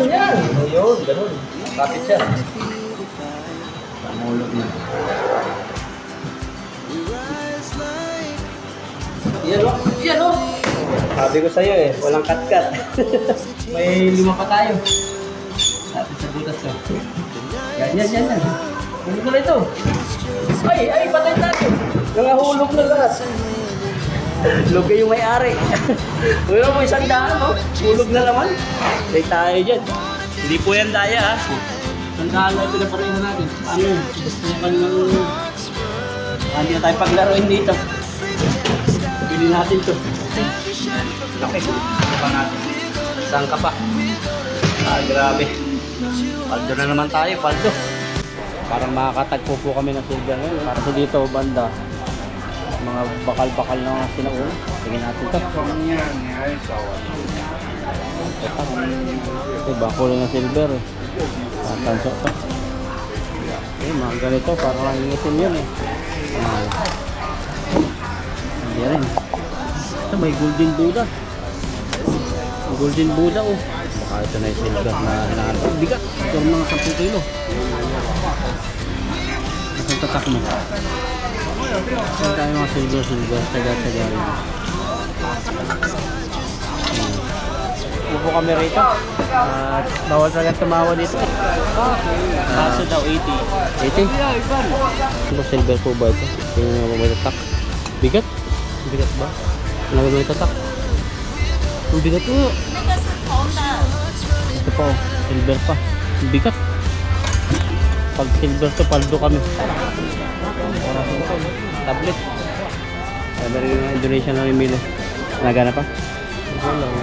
Yan. Ayun, ganun. Kapit siya. Pangulog na. Yan o. Sabi ko sa'yo eh, walang cut-cut. May 5 pa tayo. Sabi sa butas ko. Yan. Hulog na ito. Ay, patay tayo. Nangahulog na lahat. Lugay yung may-ari. Wala mo 100, no? Hulog na naman. Say tayo dyan. Hindi po yan daya, ha? 100 na pinapareho natin. Ano yun? Gusto nyo kanilang... Hindi na tayo paglaruin dito. Pili natin to. Laki. Ito pa natin. Saan ka pa? Grabe. Paldo na naman tayo, paldo. Parang makakatagpo po kami ng silver ngayon. Para sa dito, banda. Mga bakal-bakal na mga sinauna. Tingin natin ito. Ito, bakul na silver eh. Tanso ito. Mga ganito, parang nangingitin yun eh. Hindi rin. Ito, may golden Buddha. Golden Buddha oh. Baka ito na yung silver na hinahanap. Bigat. Ito mga 10 kilo. Nasaan tatak mo? Saan tayo mga silver. Taga-taga rin. Upo kami rito. At bawal talaga tumawa dito. Kaso daw 80. 80? Ano silver po ba ito? Tingnan mo may tatak. Bigat? Bigat ba? Ano may tatak? Ang bigat po. Ito po, silver pa. Ang bigat. Pag silver to, paldo kami. Tablet. Meron yung Indonesia na rin milo. Nagana pa?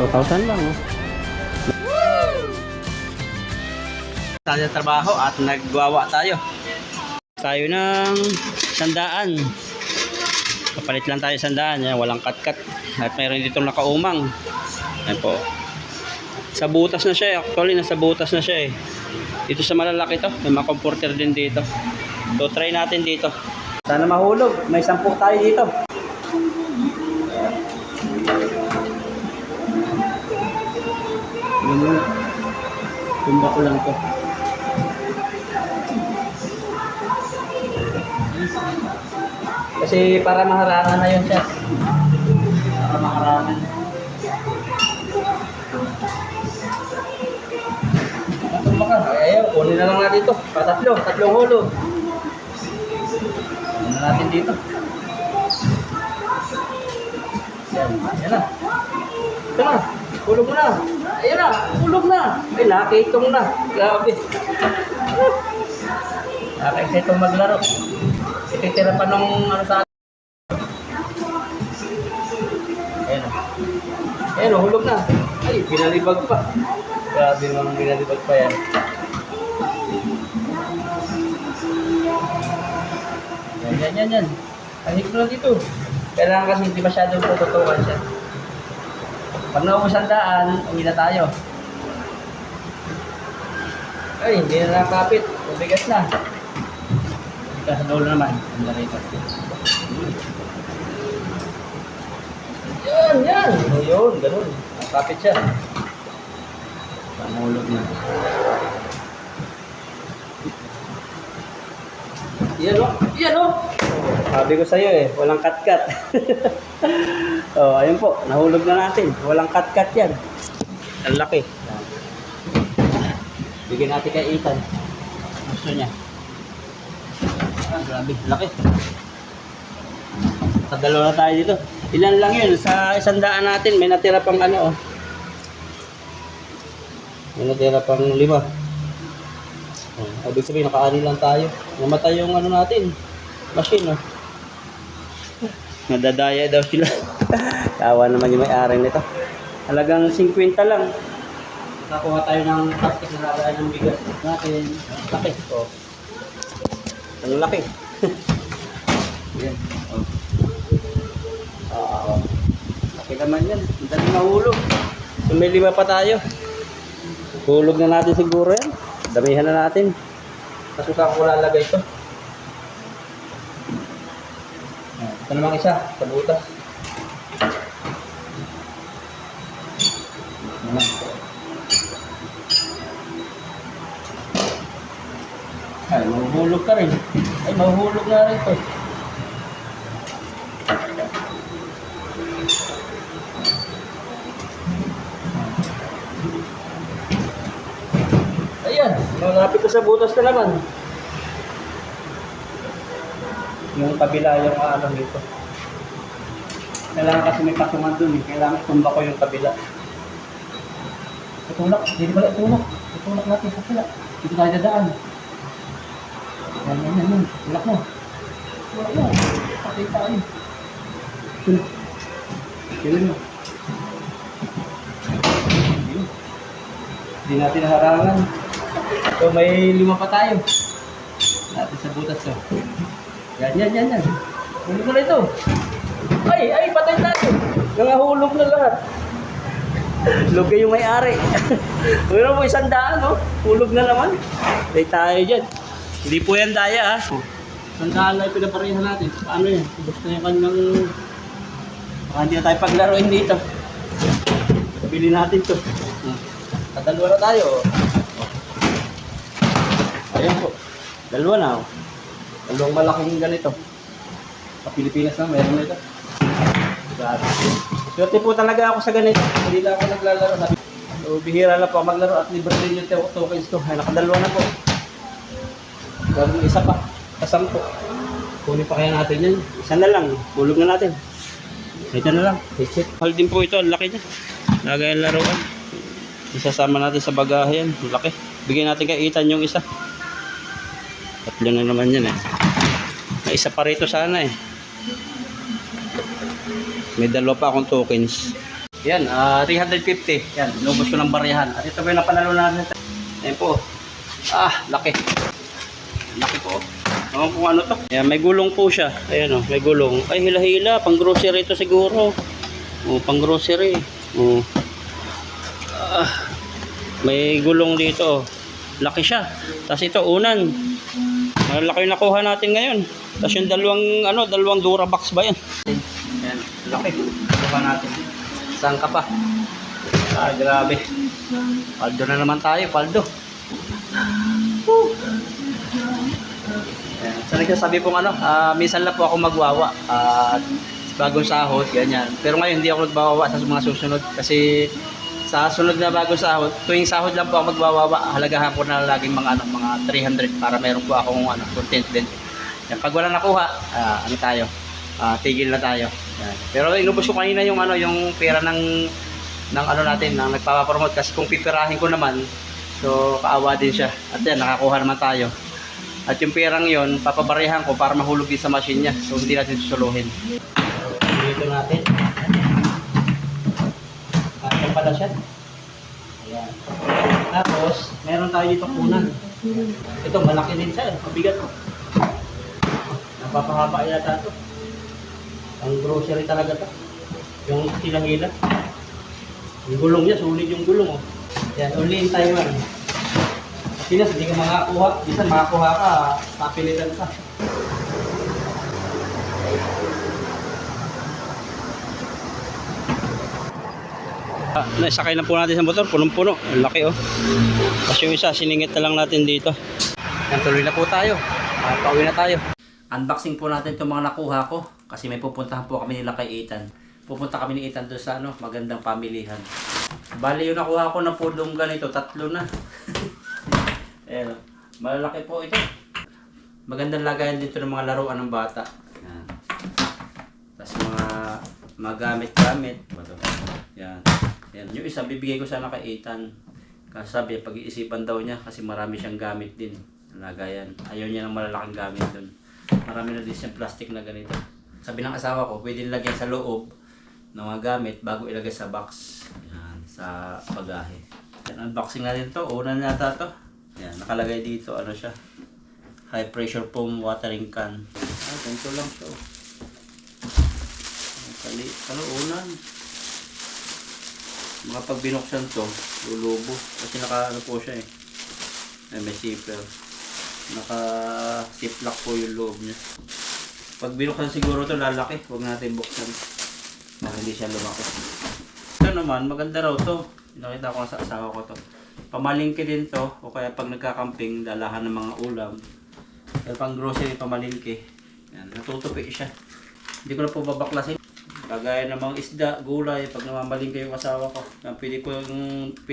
2,000 lang. Oh. Tayo sa trabaho at nagwawa tayo. Tayo ng 100. Kapalit lang tayo 100. Yan, walang cut-cut. At mayroon ditong nakaumang. Yan po. Sa butas na siya. Actually, nasa butas na siya eh. Dito sa malalaki to. May mga comforter din dito. So, try natin dito. Sana mahulog. May 10 tayo dito. Tumba ko lang to. Kasi para maharangan na yun siya. Para maharangan. Tumba ka. Ayaw, kunin na lang natin ito. Tatlong hulog. Kunin na natin dito. Yan na. Ito na. Hulog mo na. Ayun na. Hulog na. Ay, nakitong na. Grabe. Nakita itong maglaro. Ititira pa nung ano sa atin. Ayun na. Ayun na, hulog na. Ay, binalibag pa. Grabe mga binalibag pa yan. Yan. Kahit ko lang dito. Kailangan kasi hindi masyadong tututukan siya. Pag naubos 100, uwi na tayo. Ay, hindi na nakapit. Mabigat na. Ika sa dulo naman. Ang narito. Yan. Ayun, ganun. Nakapit siya. Pangulog na. Yan o. Sabi ko sa'yo eh, walang cut-cut. Oh, ayun po, nahulog na natin. Walang cut-cut yan. Ang laki. Bigyan natin kay Ethan. Gusto niya. Grabe, laki. Dalawa na tayo dito. Ilan lang yun? Sa 100 natin, may natira pang ano. May natira pang 5. Ibig sabihin, naka-ani lang tayo. Namatay yung ano natin. Machine, oh. Nadadaya daw sila. Kawa naman yung may-ari nito. Halagang 50 lang. Nakakuha tayo ng plastic na nagaan ng bigas natin. Laki. Oh. Ang laki. Yan. Oh. Laki naman yan. Dali mahulog. So, may 5 pa tayo. Hulog na natin siguro yan. Damihan na natin. Kaso saan ko lalagay ito? Ito namang isa, sa butas. Ayan. Ay, mahuhulog ka rin. Ay, mahuhulog na rin to. Ayan, malapit na sa butas na naman. Yung kabila yung ano dito. Kailangan kasi may patungan dun eh. Kailangan tumba ko yung kabila. Itulak, hindi pala itulak. Itulak natin sa kabila. Dito tayo dadaan. Yan. Tulak mo. Tulak mo. Patay tayo. Tulak. Tulak mo. Hindi natin harangan. So may 5 pa tayo. Natin sa butas to. Yan. Hulog ko na ito. Ay, patay tayo. Nangahulog na lahat. Lugay yung may-ari. Meron mo 100, no? Hulog na naman. Patay tayo dyan. Hindi po yan daya, ha? 100 na yung pinaparehan natin. Paano yan? Ubus na yung kanyang... Baka hindi na tayo paglaruin dito. Bili natin to. Dalawa na tayo. Ayan po. Dalawa na, oh. Dalawang malaking ganito. Sa Pilipinas na, meron na ito. Swerte po talaga ako sa ganito. Hindi na ako naglalaro. So, bihira na po maglaro at libre rin yung tokens ko. Ay, nakadalawa na po. Gawin isa pa. Kasampo. Kunin pa kaya natin yan. Isa na lang. Hulog na natin. Ito na lang. Mahal din po ito. Ang laki niya. Lagay ang laruan. Isasama natin sa bagahe yan. Ang laki. Bigyan natin kay Ethan yung isa. Tatlo na naman yan eh. May isa pa rito sana eh. May dalawa pa akong tokens. Yan, 350. Yan, inubos ko ng bariyahan. At ito po yung napanalo natin. Ayan po. Laki. Laki po. Naman kung ano to. Yan, may gulong po siya. Ayan o, may gulong. Ay, hila-hila. Pang grocery ito siguro. Pang grocery. May gulong dito. Laki siya. Tapos ito, unan. Malaki yung nakuha natin ngayon. Tapos yung dalawang Durabox ba yan? Yan, laki. Nakuha natin. Saan ka pa? Grabe. Paldo na naman tayo, paldo. Yan. So nagsasabi pong minsan lang po ako magwawa. Bagong sahod, ganyan. Pero ngayon hindi ako nagwawa sa mga susunod. Kasi sa sunod na bagong sahod, tuwing sahod lang po ako magwawawa, halagahan ko na laging mga 300 para meron po akong content din. Yan, pag wala nakuha, tigil na tayo. Yan. Pero inubos ko kanina yung yung pera ng natin, ng nagpapapromote kasi kung pipirahin ko naman, so kaawa din siya. At yan, nakakuha naman tayo. At yung perang yon, papabarehan ko para mahulog din sa machine niya. So hindi natin susuluhin. Dito natin. Ayan pala siya. Ayan. Tapos, meron tayo dito punan. Ito, malaki din siya. Mabigat. Napapahaba yata ito. Ang grocery talaga ito. Yung hila-hila. Yung gulong niya, sulit yung gulong. Ayan, only in Taiwan. Pinas, hindi ka makakuha. Bisan makakuha ka, papilitan ka. Naisakay na po natin sa motor, punong-puno. Ang laki oh. Kasi yung isa, siningit na lang natin dito. Yan, tuloy na po tayo. Pauwi na tayo. Unboxing po natin itong mga nakuha ko. Kasi may pupuntahan po kami nila kay Ethan. Pupunta kami ni Ethan doon sa magandang pamilihan. Bali yung nakuha ko na pudong ganito, 3 na. Ayan, malalaki po ito. Magandang lagayan dito ng mga laruan ng bata. Yan. Tapos mga gamit-gamit. Yan. Yan. Yung isa, bibigay ko sana kay Ethan. Kasi sabi, pag-iisipan daw niya kasi marami siyang gamit din. Lagayan. Ayaw niya ng malalaking gamit dun. Marami na din siyang plastic na ganito. Sabi ng asawa ko, pwede nilagyan sa loob ng mga gamit bago ilagay sa box. Yan, sa bagahe. Yan, unboxing natin to. Una na yata to. Yan, nakalagay dito, siya. High pressure foam watering can. Ganito lang siya. Kaluunan. Mga pag binuksan to, lulubo. Kasi po siya eh. May zipper. Naka-ziplock po yung loob niya. Pag binuksan siguro to lalaki. Huwag natin buksan. Para hindi siya lumaki. Ito naman, maganda raw to. Nakita ko sa asawa ko to. Pamalingke din to, o kaya pag nagkakamping, dalahan ng mga ulam. Kaya pang grocery, pamalingke. Yan, natutupi siya. Hindi ko na po babaklasin. Kagaya ng mga isda, gulay, pag namamalingke yung asawa ko. Yan, pwede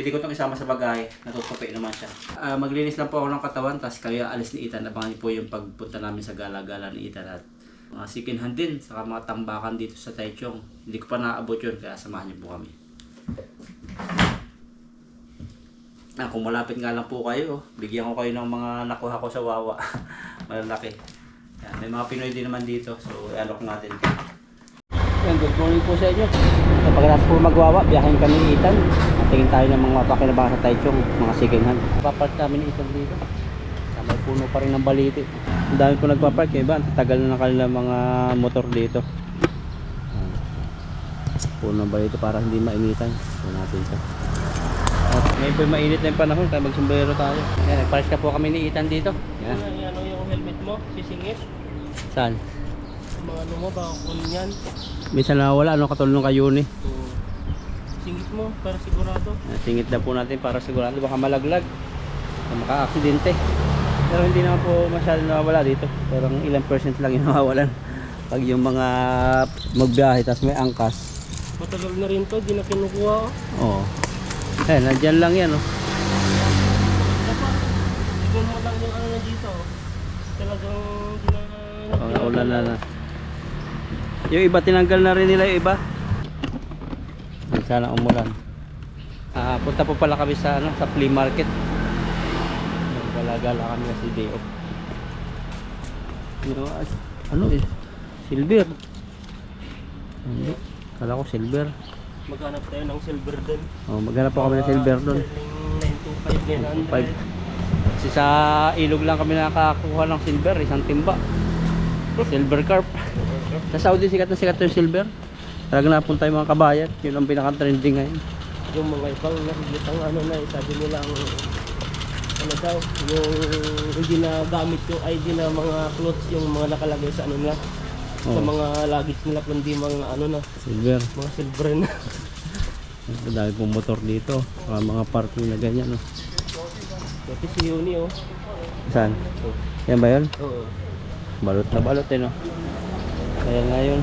ko itong isama sa bagay. Natutupi naman siya. Maglinis lang po ako ng katawan, tapos kaya alis ni Ethan. Abangan niyo po yung pagpunta namin sa gala-gala ni Ethan at mga second hand din, saka mga tambakan dito sa Taichung. Hindi ko pa naabot yun, kaya samahan niyo po kami. Kung malapit nga lang po kayo, bigyan ko kayo ng mga nakuha ko sa Wawa. Malalaki. Yan, may mga Pinoy din naman dito, so i-alok natin. Yan, good morning po sa inyo. So, pagkatapos po magwawa, biyahin kami ni Ethan. Tingin tayo ng mga pakinabangan sa Taichung, mga second hand. Papark namin ni Ethan dito. May puno pa rin ng baliti. Ang dami po nagpapark, yung iba, tagal na ng kanilang mga motor dito. Puno ng baliti para hindi mainitan. So natin ito. At may mainit na yung panahon, kaya magsumbrero tayo. Yan, nagpares ka po kami ni Ethan dito. Yan. Ano yung helmet mo? Sisingit? Saan? Mga ano mo, baka kunin yan. Minsan nawala, ano katulad nung kayo ni. So, singit mo para sigurado. Singit na po natin para sigurado baka malaglag. Maka-aksidente. Pero hindi naman po masyadong nawawala dito. Pero ilang percent lang yung nawawalan. Pag yung mga magbiyahe, tapos may angkas. Matagal na rin to, di na kinukuha ko. Oo. Eh, nandyan lang yan, oh. Dapat, tignan mo lang yung ano na dito. Talagang di na... Ulan na. Yung iba, tinanggal na rin nila yung iba. Sana umulan. Punta po pala kami sa, sa flea market. Gala-gala kami kasi day off. Ano eh? Silver. Hindi. Kala ko silver. Maghanap tayo ng silver doon. Oh, maghanap po kami ng silver doon. 925 5. Kasi sa ilog lang kami nakakuha ng silver, isang timba. Silver carp. Sa Saudi sikat na sikat yung silver. Talaga napunta yung mga kabayan. Yun ang pinaka-trending ngayon. Yung mga ibang nakikitang ano na, sabi nila ang ano daw, yung hindi na gamit yung ID na mga clothes, yung mga nakalagay sa ano nila. Sa mga luggage nila, kundi mga ano na, silver. mga silver na. Dahil pong motor dito, mga parking na ganyan, no? Kasi si Yuni, oh. Saan? Oh. Yan ba yun? Oo. Balot na balot eh, no? Kaya ngayon,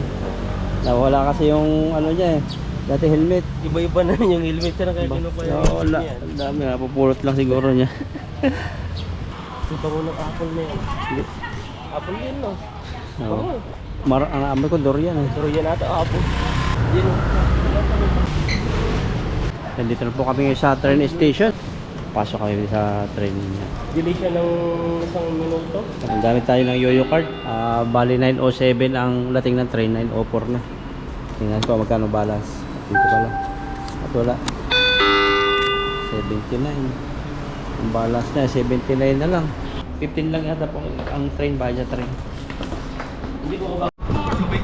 nawala kasi yung ano niya eh, dati helmet. Iba-iba na yung helmet na kaya kinuha yung wala, helmet niya. ang dami, napupulot lang siguro niya. Iba mo ng apple na yan. Apple yun, no? Oo. Ang amoy ko, durian eh. Pero yan ata, apple. Yun, oh. Nandito na po kami ngayon sa train station. Pasok kami sa train niya. Delay siya ng isang minuto. Ang gamit tayo ng Yoyo card. Bali 907 ang lating ng train, 904 na. Tingnan ko magkano balance. Dito pala. At wala. 79. Ang balance niya, 79 na lang. 15 lang yata po ang train, bayan sa train. Hindi ko ba?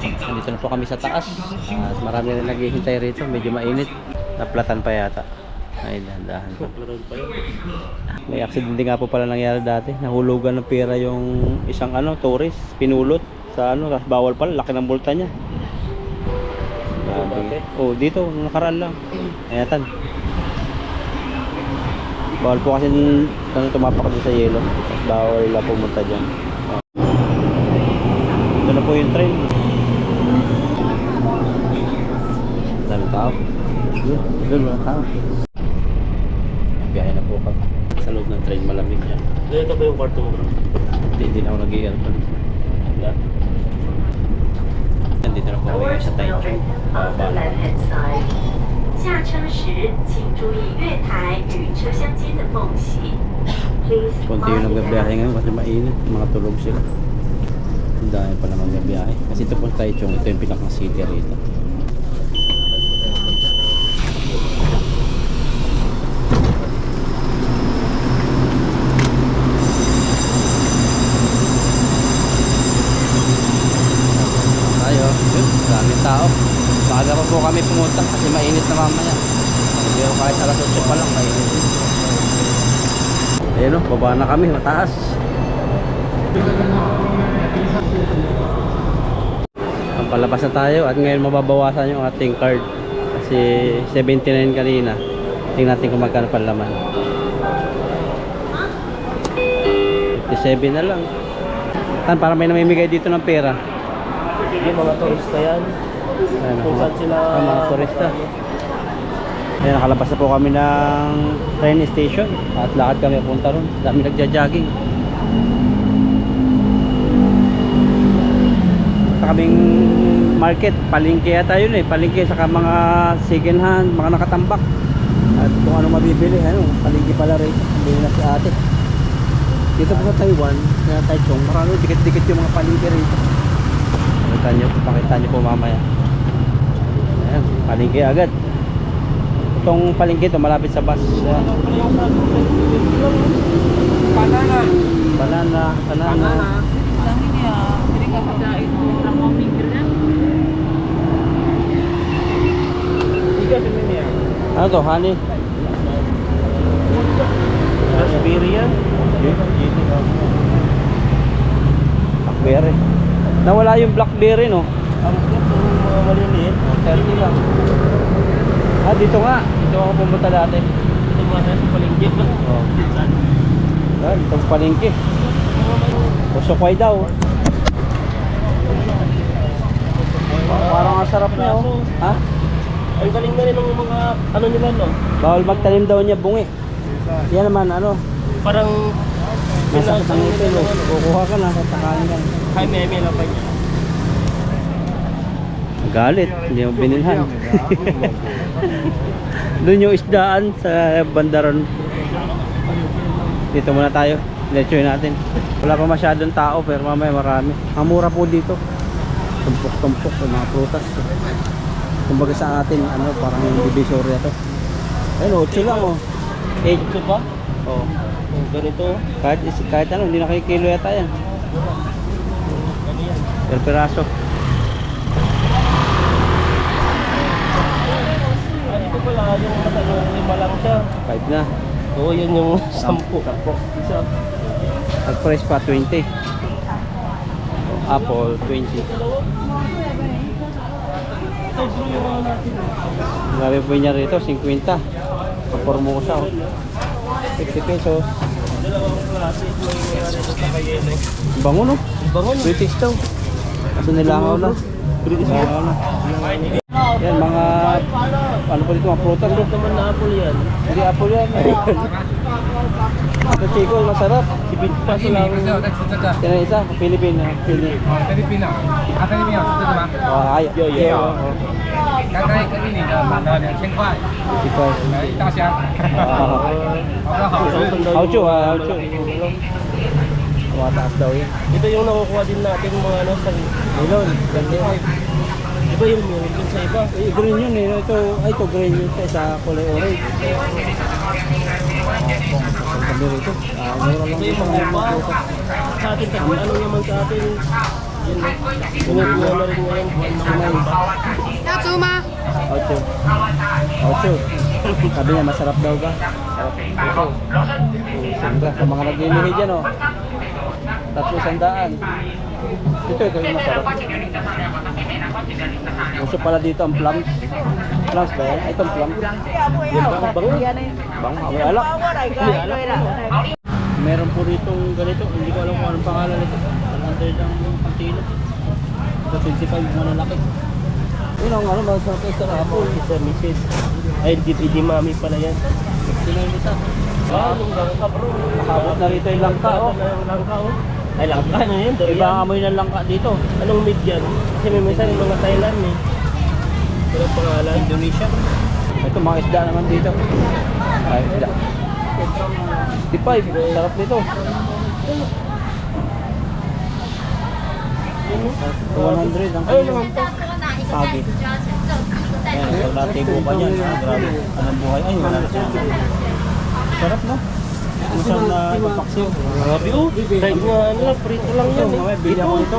Nandito na po kami sa taas. At marami na naghihintay rito. Medyo mainit. Naplatan pa yata. Ay, dahan-dahan pa. May aksidente nga po pala nangyari dati. Nahulugan ng pera yung isang tourist. Pinulot sa tapos bawal pala. Laki ng multa niya. Oh, dito. Nakaraan lang. Ayatan. Bawal po kasi tumapak din sa yelo. Bawal lang pumunta dyan. Ito na po yung train. Dami tao. Doon mga tao. Biyahe na po kami. Sa loob ng train, malamig yan. Ito ba yung kwarto mo, bro? Hindi na ako nag-i-aircon. Nandito na po kami ngayon sa Taichung. Babala. 下车时，请注意月台与车厢间的缝隙。Please Konti yung nagbiyahe ngayon kasi mainit. Mga tulog sila. Ang dami pa naman nagbiyahe. Kasi ito po sa Taichung. Ito yung pinakang city rito. Daming tao. Maaga pa po kami pumunta kasi mainit na mamaya. Hindi ako kahit alas 8 pa lang mainit. Ayun o, baba na kami, mataas. Palabas na tayo at ngayon mababawasan yung ating card. Kasi 79 kanina. Tingnan natin kung magkano pa laman. 57 na lang. Tan, para may namimigay dito ng pera. Yung mga turista yan. Ayan, Kung saan sila... mga turista. Ayan, nakalabas na po kami ng train station at lakad kami punta ron. Dami nagja-jogging. Sa kaming market, palengke yata yun eh. Palengke saka mga second hand, mga nakatambak. At kung ano mabibili, ano, palengke pala rin. Bili na si ate. Dito po sa Taiwan, na Taichung, marami dikit-dikit yung mga palengke rin. Pakita nyo po mamaya. Ayan, palengke agad. Itong palengke ito malapit sa bus. Banana. Ano to, honey? Raspberry yan. Blackberry. Nawala yung blackberry, no? Ang mga maliliit. 30 lang. Ah, dito nga. Dito ako pumunta dati. Ito mga sa palengke. Oh. Yan, itong palengke. Usukway daw. Parang ang sarap niya, oh. Ha? Ang galing na rin ng mga ano nila, no? Bawal magtanim daw niya bungi. Yan naman, ano? Parang Masakit ang ipin, oh. Kukuha ka na, tatakain ka. Ay, may lang pa niya. Galit, hindi mo binilhan. Doon yung isdaan sa bandaron. Dito muna tayo. Let's natin. Wala pa masyadong tao pero mamaya marami. Ang mura po dito. Tumpok-tumpok yung mga prutas. Kumbaga sa atin, ano, parang yung divisoria to. Ayun, 8 lang, oh. 8. Ito ba? Oh. Ganito. Kahit ano, hindi na kayo kilo yata yan. Per piraso. Ito pala yung matalong 5 lang siya. 5 na. Oo, yun yung 10. Isa. Nag-price pa 20. Apple 20. Ito bro yung mga natin. Grabe po niya rito, 50. Formosa, oh. 50 pesos. Dalawang klase. May rito sa Cayenne. Bango, no? Bangon. British daw. Kaso nilangaw na. Nilangaw na. Yan, mga ano po dito, mga prutas, Ano oh. naman na apple yan? Hindi apple yan. Ito chico, masarap. Si Big Pass lang. Yan ang isa, Pilipino. Filipino. Akan ini yang这个吗？ Ay, Yo, yo. yeah, 刚刚跟你的满了2000块， ikaw. 一大箱， Ah, 好不好吃？ Haucho, haucho. Tumataas daw yan. Ito yung nakukuha din natin mga ano sa Melon, ganda yan. iba yung meron din sa iba. Eh, green yun eh. Ito green yun sa kulay orange. Kami rito. Mura lang Ito yung dito. mga iba. Sa atin, ano naman sa atin, yun, bumubuha na rin ngayon buwan ng mga iba. Ocho. Ocho. Sabi niya, masarap daw ba? Sarap. Ocho. Sandra, sa mga naglilihi dyan, oh. 300. Ito yung masarap. Uso pala dito ang plums. Plums ba yan? Itong plums. Bango. May alak. Meron po rito ganito. Hindi ko alam kung anong pangalan nito. 100 ang kilo. Ito 25 malalaki. Yun ang ano, masarap yung sarap po. Isa misis. Ay, di mami pala yan. 69 isa. Ah, nung langka bro. Nakabot na rito yung langka, oh. Langka, oh. Ay, langka, ano yun? Iba ang amoy ng langka dito. Anong mid yan? Kasi may minsan yung mga Thailand eh. Walang pangalan. Indonesia. Ito mga isda naman dito. Ay, isda. 55. Sarap nito. 100 ang Ay, kilo. naman to. Pagi. Ayan, pag natibo ka niyan, grabe. Anong buhay? Ay, wala na siya. Sarap, no? Masarap na ipapaksiw. Grabe oh. Dahil nga ano lang, prito lang yan Ito, eh. bili ako ito.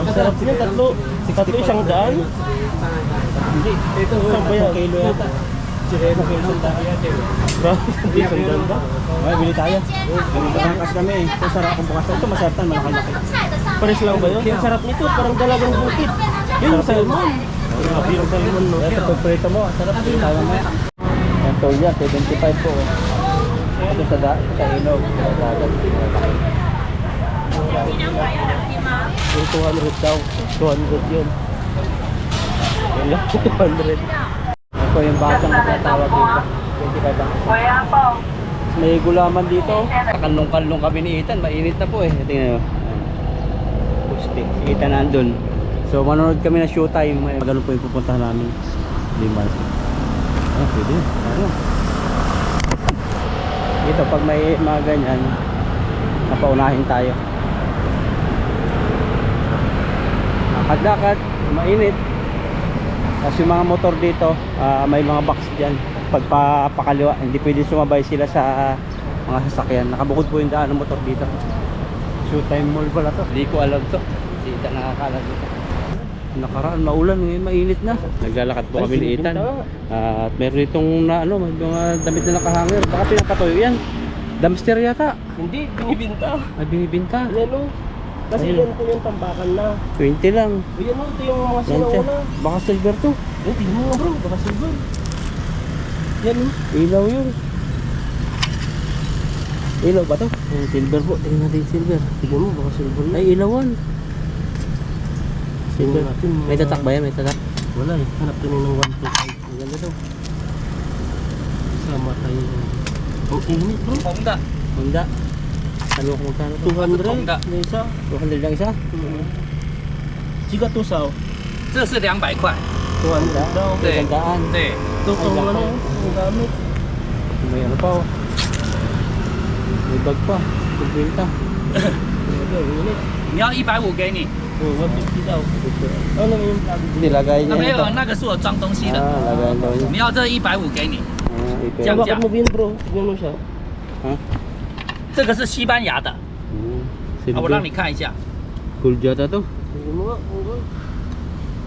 Masarap niya, tatlo 100. Hindi. Ito, Saan ba yan? kilo yata. Sireno kilo sa dahil. Grabe, hindi sandal ba? Ay, bili tayo. Bukas kami eh. Ito sarap kung bukas. Ito masarap na malaki-laki. Pares lang ba yun? Ang sarap nito, parang dalagang bukid. Yun yung salmon. Grabe yung salmon no. Ito, pagprito mo. Sarap. Bili tayo mamaya. Yan toll yan, 75 po. Ito sa Inog. Sa dagat. Yung 200 daw. 200 yun. Yun lang, 200. Ito yung batang natawag dito. 25 lang. May gulaman dito. Kalong-kalong kami ni Ethan. Mainit na po eh. Tingnan nyo. Pusti. Si Ethan nandun. So manonood kami ng showtime. Magano po yung pupuntahan namin. Limal. Ah, pwede. Ano? Dito pag may mga ganyan, napaunahin tayo. Lakad-lakad, mainit. Tapos yung mga motor dito, may mga box dyan. Pag papakaliwa, hindi pwede sumabay sila sa mga sasakyan. Nakabukod po yung daan ng motor dito. Showtime mall pala to. Hindi ko alam to. Hindi ka nakakalag dito. Nakaraan, maulan, ngayon mainit na. Naglalakad po kami ni Ethan. At meron itong may mga damit na nakahanger. Baka pinapatoyo yan. Dumpster yata. Hindi, binibinta. Ay, binibinta. Yan o. Kasi Ayun. yan po yung tambakan na. 20 lang. Yan o, ito yung mga Yan siya. sinauna. Baka silver to. Eh, tingnan mo nga bro, baka silver. Yan o. Ilaw yun. Ilaw ba to? Yung silver po. Tingnan natin yung silver. Tingnan mo, baka silver na. Ay, ilawan. Silver. Tingnan natin, May tatak ba yan? May tatak? Wala eh, hanap tayo ng 125. Ang ganda to. Sama tayo. Ang init bro. Honda. Honda. Ano kung magkano to? 200 na isa. 200 lang isa? Siga to sao? 这是200块。 200 daw.对 Isang 对， Ito ang ano, ang gamit. May ano pa oh. May bag pa. Pagbenta. Grabe, ang init. 你要150给你， Oh, 150 daw. Ano naman yung plug? Hindi, lagay niya 没有 ito. 那个是我装东西的， Lagay daw niya. 你要这150给你， Ito. Diyan. Bakit mo bin bro? Tignan mo siya. Ha? 这个是西班牙的， Silver. 我让你看一下， Gold yata to. Tignan mo nga, oh,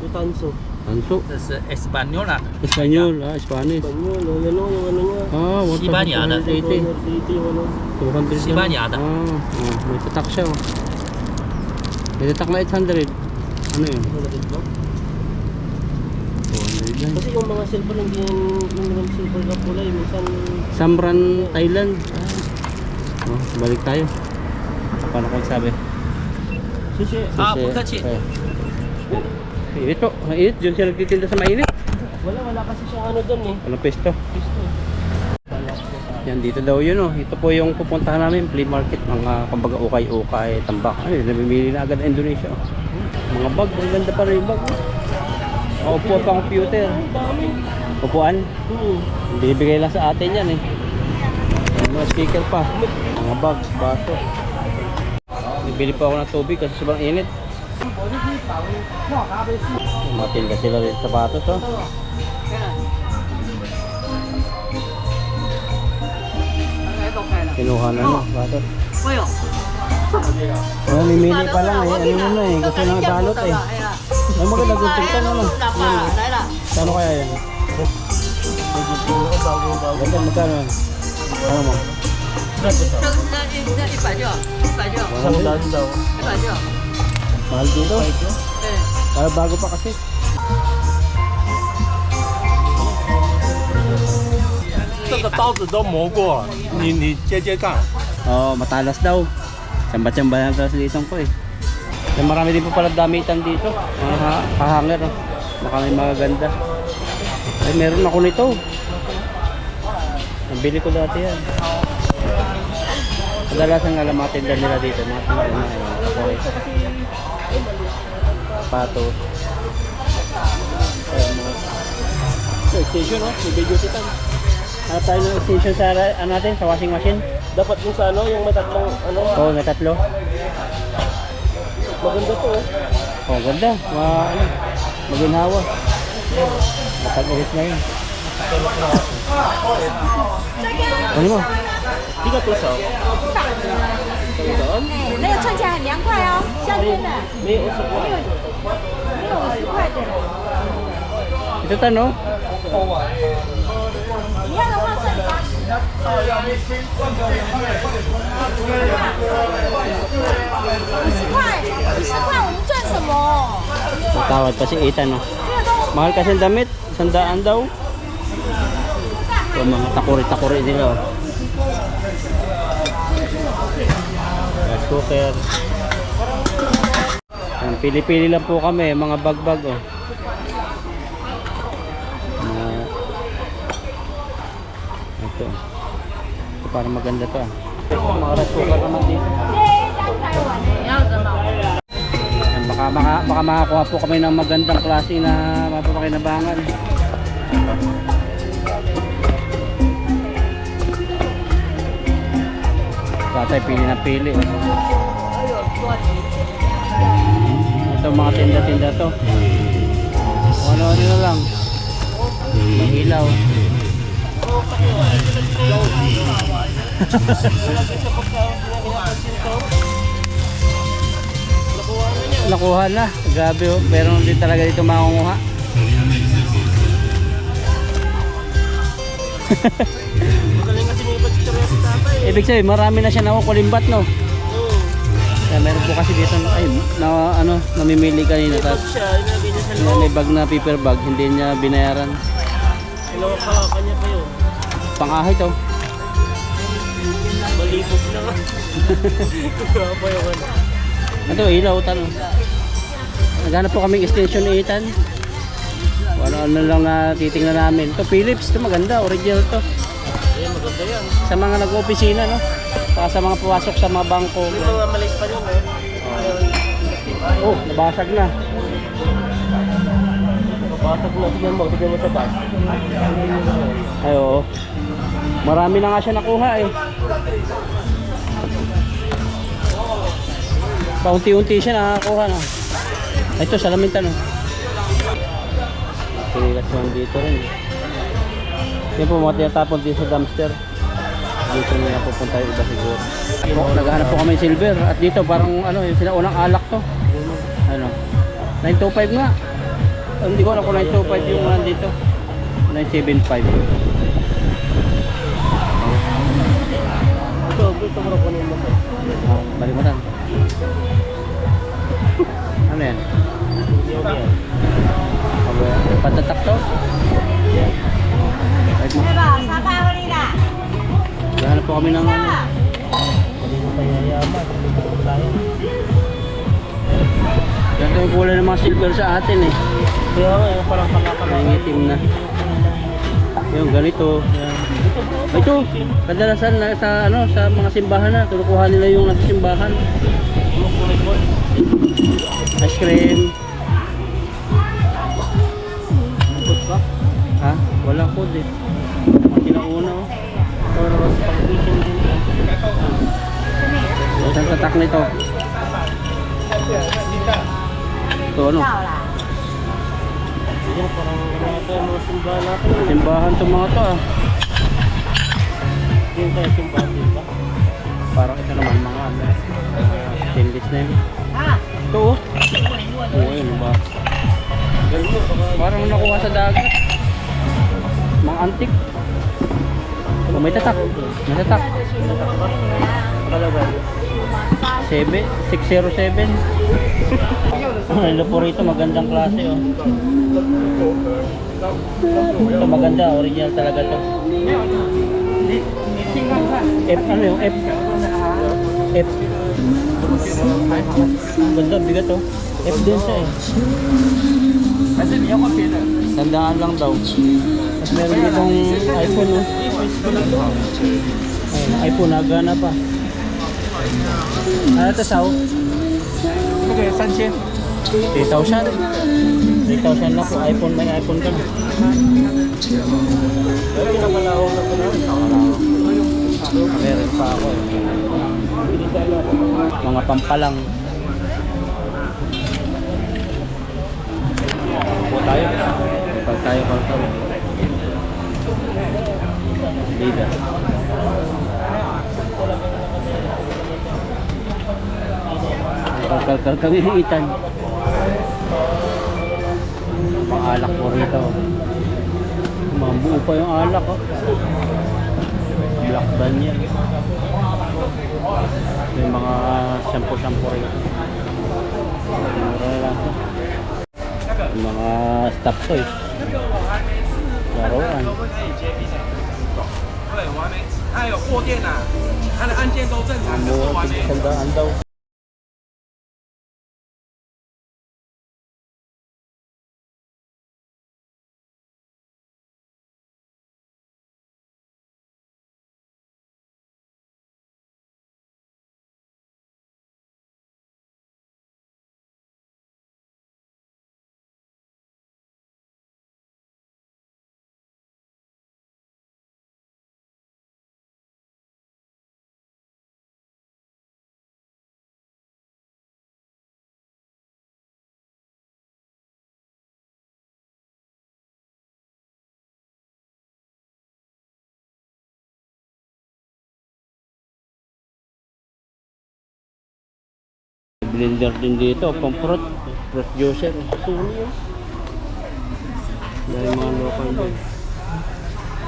ito tanso. Anso. 这是 Española 的， Espanyol, Spanish. Espanyol, oh, yan o, yung ano niya. Ah,西班牙的 1,280. Dito yung ano. 200 西班牙的 may tatak siya oh. May tatak na 800. Ano yun? Malapit ba? 200 yan. Kasi yung mga silver, hindi yung silver na kulay, minsan Samran, Thailand. Oh, balik tayo. Paano ko sabi? sisi. 好，不客气。 Init po. Mainit. Diyan siya nagtitinda sa mainit. Wala kasi siyang ano doon eh. Anong pesto? Pisto. Yan, dito daw yun oh. Ito po yung pupuntahan namin, flea market. Mga kumbaga ukay-ukay, tambak. Ay, namimili na agad ang Indonesia oh. Mga bag, ang ganda pa rin yung bag oh. Upuan pang computer. Ang dami. Upuan. Binibigay lang sa atin yan eh. May mga speaker pa. Mga bag, baso. Bibili pa ako ng tubig kasi sobrang init. Matinda sila rin sa sapatos oh. Kinuha na no, sapatos. Oh, mimili pa lang eh. Ano na eh, gusto nang balot eh. Ay maganda gunting ano. Kano kaya yan? Ganda magkano yan? Ano mo? Sandaan daw. Mahal dito? Para bago pa kasi. Oo, matalas daw. Tsamba-tsamba na talas litong ko eh. So, marami din po pala damitan dito. Mga kahanger oh. Baka may magaganda. Ay, meron ako nito. Nabili ko dati yan. Kadalasan nga lang mga tinda nila dito. Mga tinda na okay. Patos. So, extension oh. May video titan. Hanap tayo ng extension sa natin, sa washing machine. Dapat yung sa ano, yung may tatlong ano. Oo, may tatlo. Maganda to eh. Oh, ganda. Maginhawa. Matag-ulit na yun. Ano mo? Siga to sao? 那个穿起来很凉快哦，夏天的， May usap ko. 没有50块的， Ito tanong. 一样的话算8。50块，我们赚什么？ Matawad pa si Ethan no. Mahal kasi ang damit. 100 daw. So Yung mga takuri-takuri nila. Oh. Rice cooker. Yan, pili-pili lang po kami, mga bagbag. Oh. Ito. Ito parang maganda to. Mga rice cooker naman dito. Yan, baka makakuha po kami ng magandang klase na mapapakinabangan. Tatay pili na pili. Ito mga tinda-tinda to. Ano-ano na lang. Mahilaw. Nakuha na. Grabe oh. Pero hindi talaga dito makunguha. Magaling kasi may iba't istorya si tatay. Ibig sabihin marami na siya nakukulimbat no. Kaya meron po kasi dito ay na ano namimili kanina Bag tapos siya, inagay niya sa may loob. bag na paper bag hindi niya binayaran. Dalawa ka, kanya pa yun. Pang-ahit oh. Malibog na nga. Kaya pa yun. Ito ilaw tanong. Naghanap po kaming extension 8-an. Ano lang na titingnan namin. Ito Philips, ito maganda, original to. Ayan, maganda yan. Sa mga nag-opisina no. Saka sa mga puwasok sa mga bangko. May mga maliit pa yun eh. Oh, nabasag na. Kapatag na, tignan mo sa bag. Ay oo. Marami na nga siya nakuha eh. Paunti-unti siya nakakuha na. Ito, salamin tanong. Pilas lang dito rin. Yan po mga tinatapon dito sa dumpster. Dito na pupunta yung iba siguro. Naghahanap po kami silver. At dito parang ano, yung sinaunang alak to. Ano? 925 nga. Hindi ko alam kung 925 yung nandito. 975. Ito mo na po nung mga. Balimutan. Ano yan? Patatak to? Right mo. Gahanap po kami ng ano. Hindi mo tayo yayaman. Ganito yung kulay ng mga silver sa atin eh. Kaya nga, yung parang pangakaman. May itim na. Yung ganito. Yan. Ito, kadalasan na sa ano sa mga simbahan na kinukuha nila yung nagsimbahan. Ice cream. Ha? Wala po din. Kinauna oh. Or pang-eating din. Isang tatak nito. Ito ano? Yan, parang ito yung mga simbahan natin. Simbahan to mga to ah. Yung tayo simbahan din ba? Parang ito naman mga ano. Stainless na yun. Ito oh. Oo yun ba? Parang nakuha sa dagat. Mga antik. Oh, may tatak. May tatak. Kalagay. 607. Ito po rito magandang klase oh. Ito maganda, original talaga to. F ano yung F? F. Ganda, bigat oh. F din siya eh. Tandaan lang daw. Tapos meron ditong iPhone oh. Ayun, iPhone nagana pa. Ano ito sao? Okay, Sanchez. 3,000. 3,000 lang po. iPhone, may iPhone ka na. Meron pa ako eh. Mga pampalang. Po tayo. Pag tayo. Dida. Kalkal kami hiitan. Pang-alak po rito. Mabuo pa yung alak oh. Black Daniel. May mga shampoo rito. Mura lang. Mga stop toys. Laruan. 还有货店啊，它的案件都正常的做 Mura 完 tig 了。 100 daw. Blender din dito, pang fruit juicer. Sulo yun. Dahil mga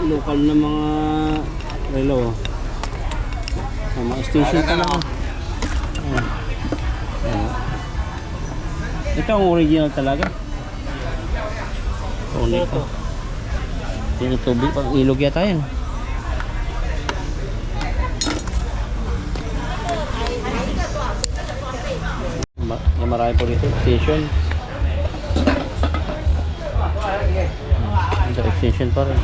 local na mga relo. Mga station talaga. Ayan. Ayan. Ito ang original talaga. Ito. Yung tubig, pang ilog yata yan. Yung marami po dito, extension. Ito, extension pa rin.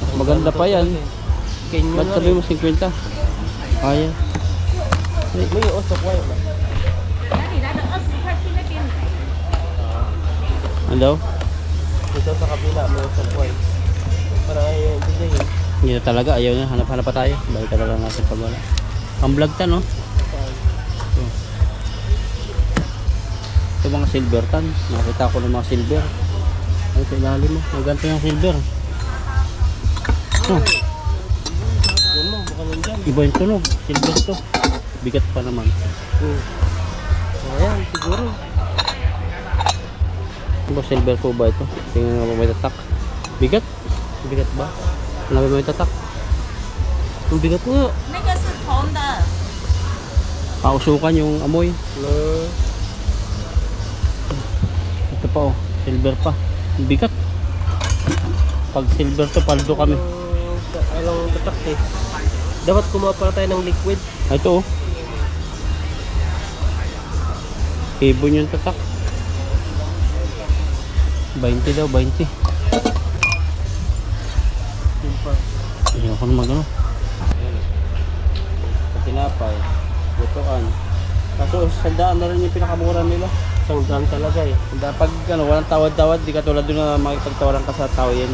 Mas maganda pa yan. Ba't sabi mo 50? Kaya. May usok wire ba? Ano daw? Dito sa kabila, may usok wire. Para yung design. Hindi na talaga, ayaw na. Hanap-hanap pa tayo. Balik ka na lang natin pag wala. Ang vlog tan, no? Ito mga silver tan. Nakita ko ng mga silver. Ay, sa ilalim mo. Maganda yung silver. Oh, Yan mo, baka nandyan. iba yung tunog. Silver to. Bigat pa naman. Ayan, siguro. Ano ba silver po ba ito? Tingnan nga ba may tatak? Bigat? Bigat ba? Ano ba may tatak? Ang bigat nga. 那个是红的， Pausukan yung amoy. Ito pa oh. Silver pa. Ang bigat. Pag silver to, paldo kami. Alang tatak eh. Dapat kumuha pala tayo ng liquid. Ito oh. Ibon yung tatak. 20 daw, 20. Hindi ako naman gano'n. Sa tinapay, lutuan. Kaso sandaan na rin yung pinakamura nila. Sanggan talaga eh. Pag ano, walang tawad-tawad, di ka tulad doon na makipagtawaran ka sa tao yan.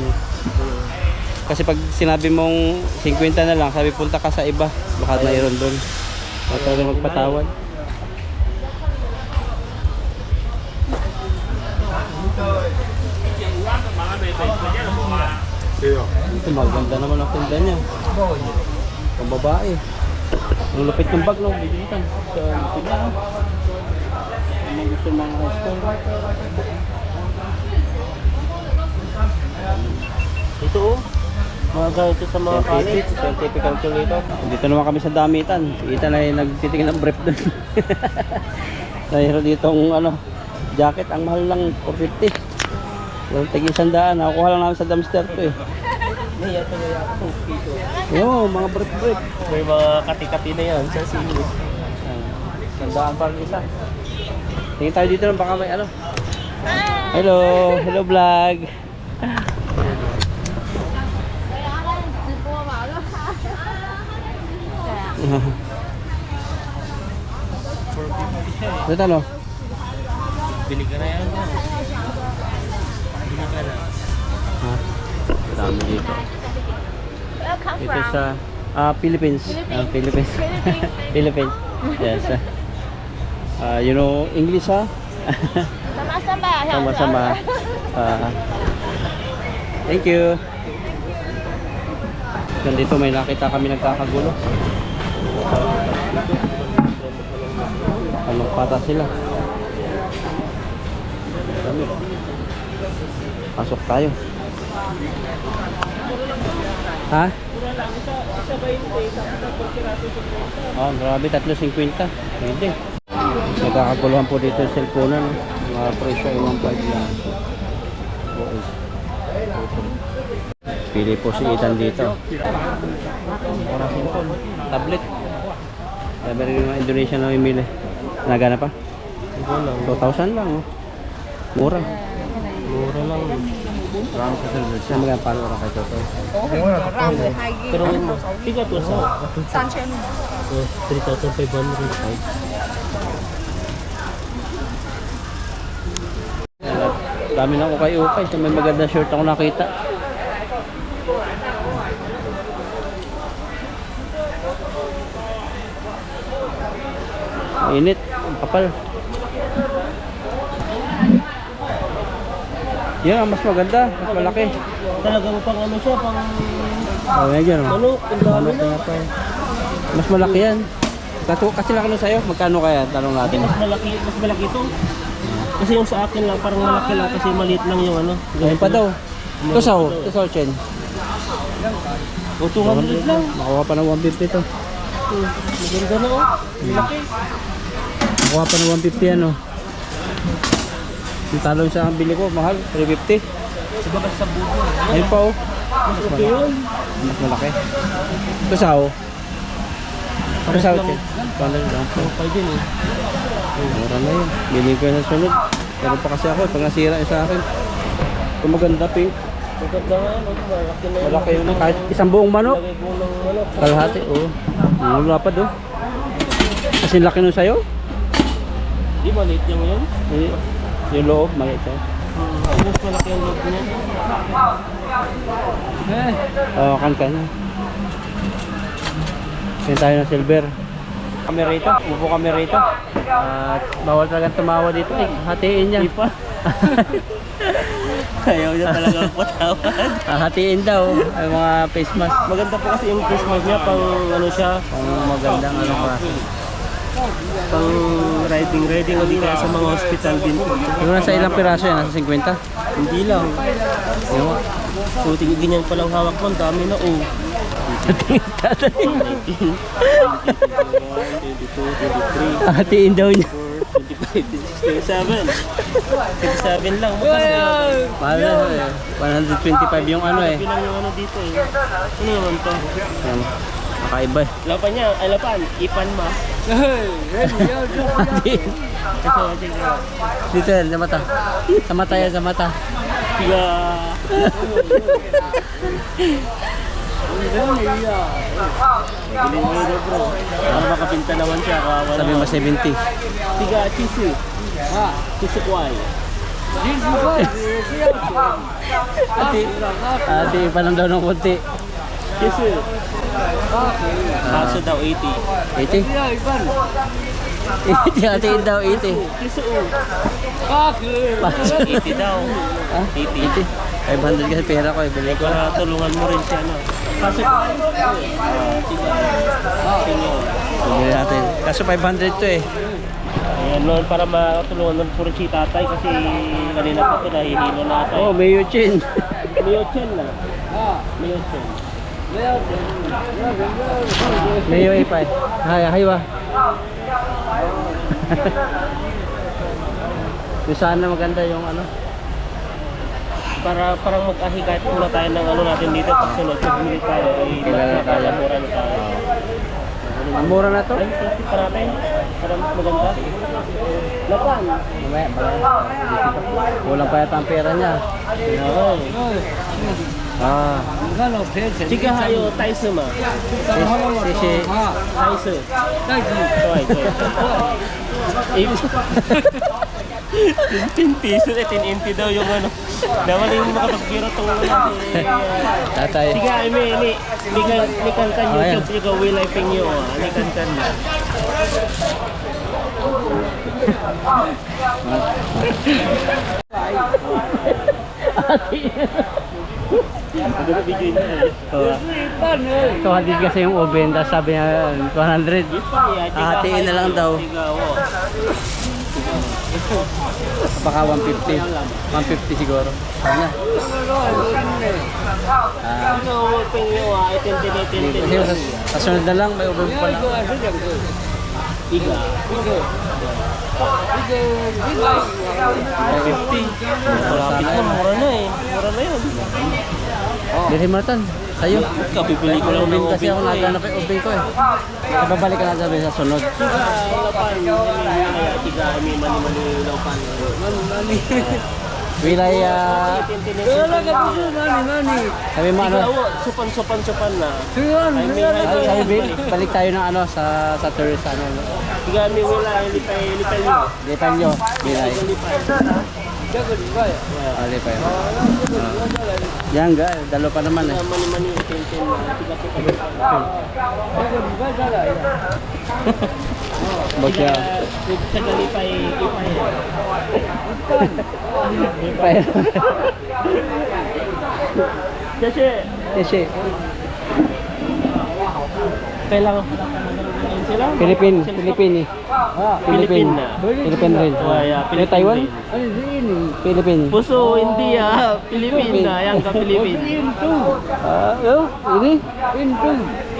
Kasi pag sinabi mong 50 na lang, sabi punta ka sa iba, baka mayroon doon. Baka talaga magpatawad. Ito maganda naman ang tinda niya. Pang babae. Ang lupit ng bag, no? Bibilitan. Sa lupit na. Ang gusto ng mga store. Ito oh. Mga ganito sa mga kalit. Scientific calculator. Dito naman kami sa damitan. Kita na yung nagtitingin ng brief doon. Mayroon dito ano, jacket. Ang mahal lang 450. Yung tag-100. Nakukuha lang namin sa dumpster to eh. May yato na yato. Oo, mga brief. May mga kati-kati na yan sa sili. 100 pa rin isa. Tingin tayo dito lang baka may ano. Hello! Hello vlog! Ito ano? Bili ka na yan. Bili ka na. Ha? Dami dito. Where come Ito from? sa Philippines. Philippines. Philippines. Yes. You know English ha? Sama-sama. Sama-sama. Thank you. Nandito may nakita kami nagkakagulo. Anong pata sila? Dami. Pasok tayo. Ha? Oh, grabe, 3.50. Pwede. Nagkakaguluhan po dito yung cellphone, no? Mga presyo ay 1.5 lang. Pili po si Ethan dito. Tablet. Sabi rin yung mga Indonesia na imili. Nagana pa? 2,000 lang. Oh. Mura. Mura lang. Marami sa silver siya. Magana paano orang kay Toto? Pero tiga to sa 3,500. Dami na ukay-ukay. So may maganda shirt ako nakita. Init. Ang kapal. Yan ang mas maganda. Mas malaki. Talagang pang ano siya, pang Oh, yan dyan. Oh. manok, ang dami na. Kaya pa. Mas malaki yan. Kasi lang ano sa'yo, magkano kaya? Tanong natin. Mas malaki ito. Kasi yung sa akin lang, parang malaki lang kasi maliit lang yung ano. Ganyan pa daw. Ito sao? Ito sao, Chen? O 200 lang. Makuha pa ng 150 ito. Maganda na oh. Malaki. Makuha pa ng 150 yan, oh. Yung talon sa bili ko, mahal. 350. Diba kasi sa bubo? Ayun pa, oh. Mas okay yun. Mas malaki. Ito sao? Ito sao, Chen? Paano lang po? Okay din eh. Mura na yun. Bili ko na sunod. Pero pa kasi ako, pag nasira yung sa akin. Ito maganda, pink. Maganda nga, no? Malaki na yun. Malaki yun. Kahit isang buong manok. Lagay ko ng manok. Kalahati, oo. Ang lapad, oh. Kasi laki nun sa'yo. Di maliit yung yun. Yung loob, maliit sa'yo. Mas malaki yung loob niya. Oo, kan. Yan tayo ng silver. Kami rito, upo kami rito. At bawal talagang tumawa dito. Eh, hatiin niya. Di pa. Ayaw niya talaga patawad. Hatiin daw ang mga face mask. Maganda po kasi yung Christmas niya pang ano siya. Ang magandang ano pa. Pang riding o di kaya sa mga hospital din. Yung nasa ilang piraso yan? Nasa 50? Hindi lang. Yung mga. So ganyan palang hawak mo, ang dami na oh. 22, 23, Hatiin daw niya. 25, 27 lang. Mahal na eh. 125 yung ano eh. Bilang yung ano dito eh. Ano naman to? Yan. Nakaiba eh. Lapan niya, ay lapan, ipan ma. Dito yan, sa mata. Sa mata yan, sa mata. Tiga. Galing mo na bro. Para makapinta naman siya. Kawawa Sabi mo 70. Tiga chisu. Chisu kway. Ate, pa lang daw ng konti. Chisu. Kaso daw 80. 80? 80, hatiin daw 80. Chisu. 80 daw. Ha? 80? 500 kasi pera ko, ibili ko. Para tulungan mo rin siya no. Kaso Ibili natin. Kaso 500 to eh. ayan noon para matulungan mo rin si tatay kasi kanina pa ito nahihilo na ata. Oh, may Yuchin. Mayo Chen na. Mayo Chen. May Wi-Fi. Hay wa. Yung sana maganda yung ano. Para parang mag-ahikayat muna tayo ng ano natin dito pag sunod pag bumili tayo ay mura na tayo. Ang mura na to? Ay, plastic pa natin para mas maganda. Lapan. Mamaya, kulang pa yata ang pera niya. Ah. Chica hayo Taisu ma. Sisi. Taisu. Piso na 10 daw yung ano. Dapat yung makapagbiro tong ano. Tatay. Tiga ni kan YouTube juga will I ping you. Ni kan. Ada video ini. Ito hadid kasi yung oven, tapos sabi niya 200. Hatiin na lang daw. Baka 150. 150 siguro. Ano? Kasi sa sunod na lang, may oven pa lang. Iga. Malapit na, mura na eh. Mura na yun. Bilhin mo na tan. Sa'yo. Kapipili ko lang ng Ubin kasi ubing ako ko eh. naghanap yung ubin ko eh. Babalik ka na sabi sa sunod. Laupan, kaya tiga may mani-mani laupan. Wilay, sabi mo ano? Supan na. Sabi Bill, balik tayo ng ano sa tourist ano. Tiga may wala, lipay nyo. Lipan nyo, Bilay. Lipay. Yan ga, dalo pa naman eh. Mani-mani, tintin na. Bagya. Tiga lipay. Lipay. Kasi Kailangan sila? Philippine eh. Philippine na. Philippine rin. Oh, yeah, Yung Taiwan? Philippine Philippine. Puso, India, Philippine na. Yan ka, Philippine. Ini?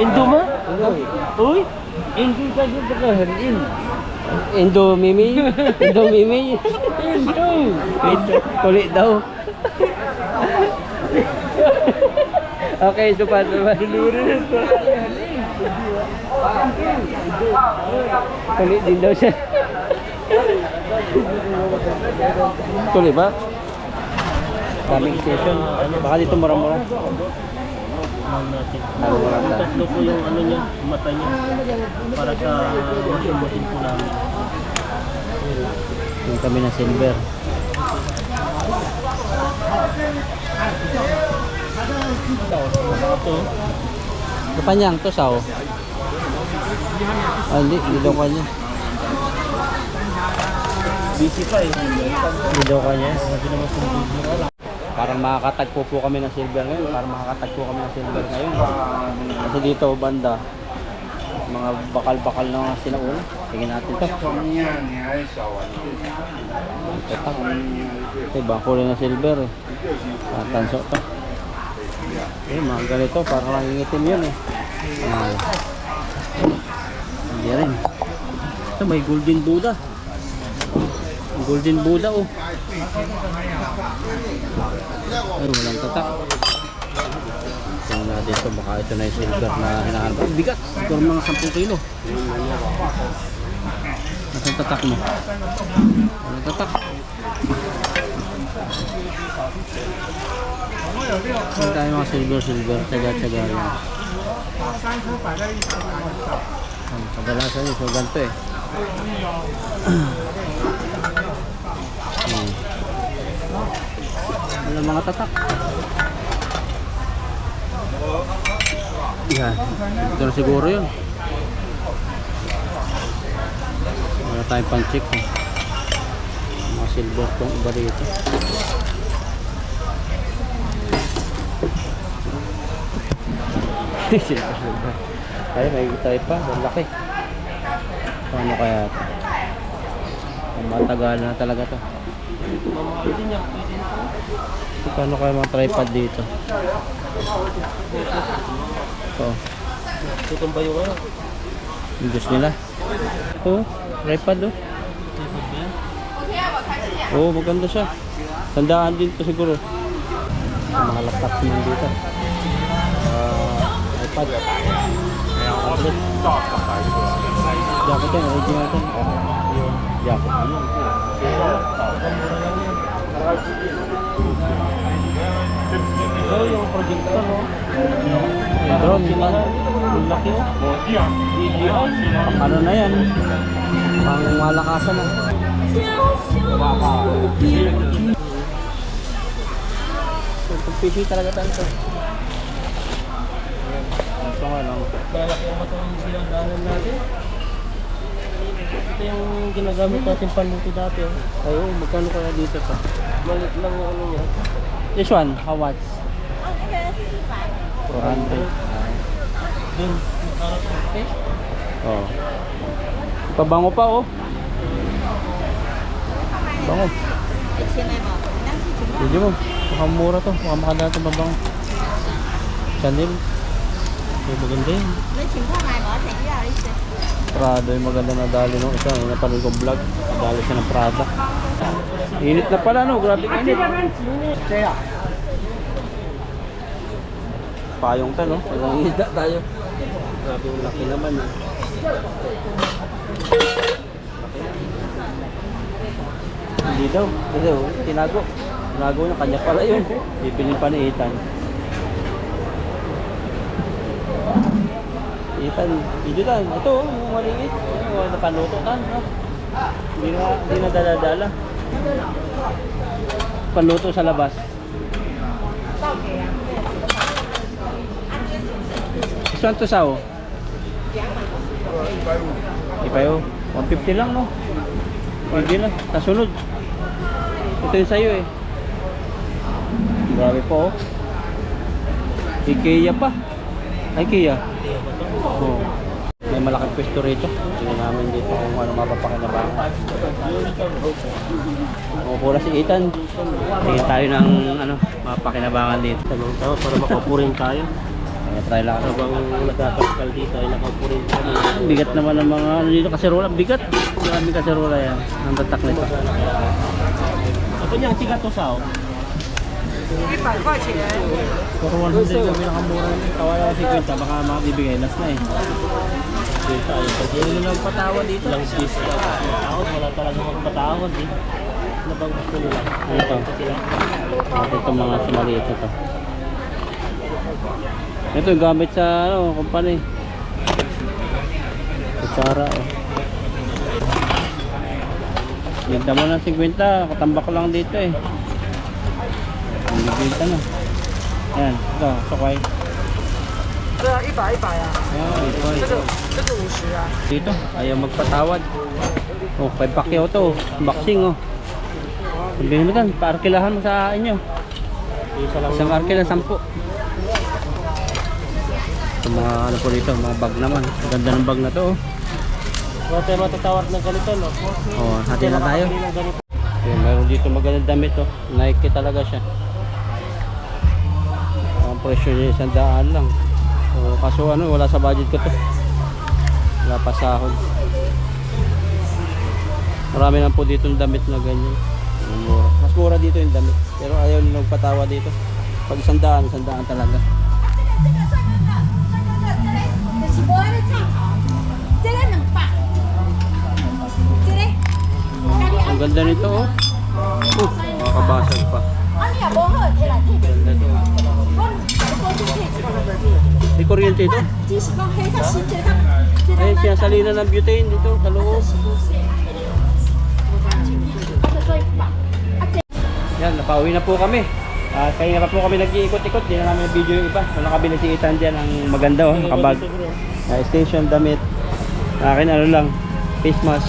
Indo ma? Uy? Indo Mimi? Indo Mimi? Kulit daw. Okay, supan. Kulit din daw siya. Kulit ba? Daming station. Baka dito mura-mura. Mura-mura. Tatlo po yung ano niya, mata niya. Para sa machine po namin. Yung kami na silver. Ito. Kapanyang to sao? Hindi daw kanya. Busy pa eh. Hindi daw kanya. Hindi naman sumibig. Parang makakatagpo po kami ng silver ngayon. Kasi dito banda, mga bakal-bakal na sinauna. Tingnan natin to. Ito ibang kulay na silver eh. Tanso to. Mga ganito, parang nangingitim yun eh. Hindi rin. Ito may golden Buddha. Golden Buddha oh. Ay, walang tatak. Tingnan natin ito, baka ito na yung silver na hinahanap. Ay, bigat! Siguro mga 10 kilo. Nasaan tatak mo? Walang tatak. Hindi tayo mga silver. Tsaga-tsaga rin. Kadalasan yun, so ganito eh. Walang mga tatak. Yan. Ito na siguro yun. Wala tayong pang-check eh. Mga silver tong iba dito. Silver. Ay, may tayo pa. Laki. Paano kaya ito? Matagal na talaga to. Paano kaya mga tripod dito? Ito. Ito ba yung ano? Yung Diyos nila. Ito. Tripod oh. Oo, maganda siya. Tandaan din to siguro. Mga laptop naman dito. iPad. Tablet. Jacket yan. Original yan. Jacket. Ito yung projector no? Drone. Yung laki oh. DJI. Ano na yan? Pang malakasan na. Pag-PC talaga tanto. Ito nga lang. Malaki ang matang ginagalan natin. Ito yung ginagamit natin panluto dati oh. Ay, oh, magkano kaya dito pa? Malit lang yung ano niya. This one, how much? 400. Dun, yung parang okay. Oh. Pabango pa oh. Bango. Hindi mo. Mukhang mura to. Mukhang makadala itong pabango. Chanel. Okay, maganda yun. Prada yung maganda na dali no. Isa, yung napanood kong vlog. Dali siya ng Prada. Init na pala no, grabe init. Payong ta no, walang isda tayo. Grabe yung laki naman eh. Hindi daw, kasi tinago. Tinago niya, kanya pala yun. Bibilin pa ni Ethan. Ethan, video tayo. Ito, yung maliit. Yung napaluto tayo. No? Hindi na dala-dala. Paluto sa labas. Saan to sao? Ipayo. 150 lang no? Pwede na. Kasunod. Ito yung sayo eh. Grabe po oh. IKEA pa. Ay, IKEA. Oh. May malaking pwesto rito. Tingnan namin dito kung ano mapapakinabangan. Pura si Ethan. Tingin tayo ng ano, mapapakinabangan dito. Tanong tayo para makaupurin tayo. Try lang. Habang nagkakaskal dito ay nakaupurin tayo. Bigat naman ng mga ano dito, kaserola. Bigat. Maraming kaserola yan. Ang tatak nito. Ito niya, sikat to sao. 100块钱。 Pero 100 yung pinakamura nito. Kawala ka 50, baka makabibigay. Last na eh. Dito ay pag Hindi na nagpatawa dito. lang piece lang. Tawad, wala talaga magpatawad eh. Ano bang gusto nila? Ano to? Sila. Ito mga sumaliit ito. Ito yung gamit sa ano, company. Kutsara oh. Benta mo ng 50, katambak lang dito eh. Bibenta na. Ayan, ito, sukay. 对啊，100啊， 这个50啊。 Dito, ayaw magpatawad. Oh, kay Pacquiao to, boxing oh. Sabihin mo tan, paarkilahan mo sa inyo. Isa lang. Isang arkila, 10. Yung mga ano po dito, mga bag naman. Ang ganda ng bag na to oh. Wala tayo matatawad ng ganito, no? Oh, hati na tayo. Makakabili ng ganito. Okay, meron dito magandang damit oh. Nike talaga siya. Ang presyo niya 100 lang. So, kaso ano, wala sa budget ko to. Wala pa sahod. Marami lang po dito yung damit na ganyan. Mura. Mas mura dito yung damit. Pero ayaw nila magpatawa dito. Pag 100 talaga. 就是无安尼炒好，这个200，这个，Ang ganda nito oh. Makakabasag pa.啊你也无好，摕来摕着， Ganda to. 我先摕一个， May kuryente ito.只是讲迄较新，这个，这 Ay, 个， sinasalina ng butane dito sa loob. 这个100，啊这。 Yan, napauwi na po kami. Kaya pa po kami nag-iikot-ikot. Di na namin video yung iba. Wala nakabili si Ethan dyan. Ang maganda oh, nakabag. Station, damit. Akin ano lang, face mask.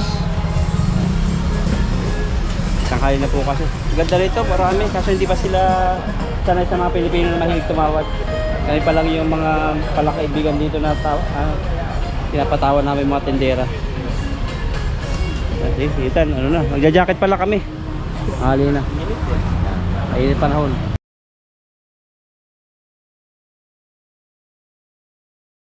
Tangkali na po kasi. Ganda rito, marami. Kaso hindi pa sila sanay sa mga Pilipino na mahilig tumawad. Kami pa lang yung mga palakaibigan dito na pinapatawa namin mga tendera. Ethan, ano na, magja-jacket pala kami. Ali na. Ayun yung panahon.